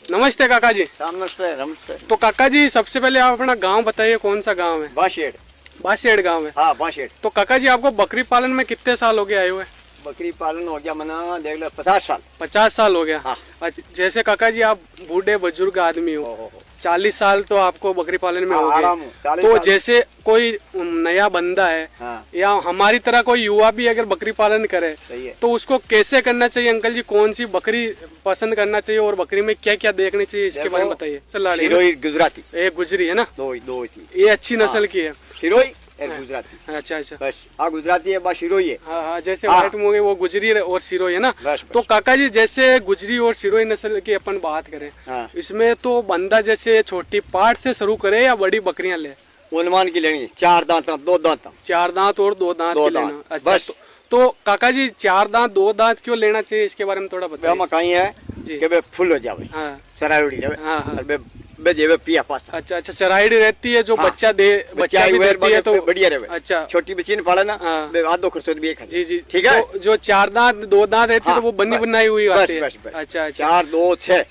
नमस्ते काका जी। नमस्ते नमस्ते। तो काका जी सबसे पहले आप अपना गांव बताइए, कौन सा गांव है? बाशेड़। बाशेड़ गांव है। हाँ बाशेड़। तो काका जी आपको बकरी पालन में कितने साल हो गए आए हुए? बकरी पालन हो गया मना देख लो 50 साल। 50 साल हो गया। हाँ। अच्छा, जैसे काका जी आप बूढ़े बुजुर्ग आदमी हो, 40 साल तो आपको बकरी पालन में हो गए। तो जैसे कोई नया बंदा है, हाँ। या हमारी तरह कोई युवा भी अगर बकरी पालन करे तो उसको कैसे करना चाहिए अंकल जी? कौन सी बकरी पसंद करना चाहिए और बकरी में क्या क्या देखना चाहिए, इसके बारे में बताइए। सिरोही गुजराती एक गुजरी है ना, दो ये अच्छी नस्ल की है। सिरोही एक गुजराती। अच्छा अच्छा। बस गुजराती है, बस सिरोही है। हाँ, जैसे व्हाइट मूंगे वो गुजरी और सिरोही है ना। बस। तो काका जी जैसे गुजरी और सिरोही नस्ल की अपन बात करें, इसमें तो बंदा जैसे छोटी पार्ट से शुरू करे या बड़ी बकरियां ले? उन्मान की लेनी 4 दांत 2 दांत। 4 दांत और 2 दांत की लेना। अच्छा, तो काका जी 4 दांत 2 दांत क्यों लेना चाहिए, इसके बारे में थोड़ा बताइए। कहीं है कि बे फुल हो जावे। हाँ। सराय उड़ी जावे। हाँ हाँ। बे जेवे पिया पास। अच्छा अच्छा, चराइडी रहती है जो हाँ। बच्चा भी देती है तो बढ़िया रहे। अच्छा, छोटी बच्ची ने पाला ना। हाँ। बे आधो खर्चो भी एक। जी जी, ठीक है। तो जो 4 दांत 2 दांत रहती है तो वो बनी बनाई हुई आती है। बस। अच्छा अच्छा। 4 2 6।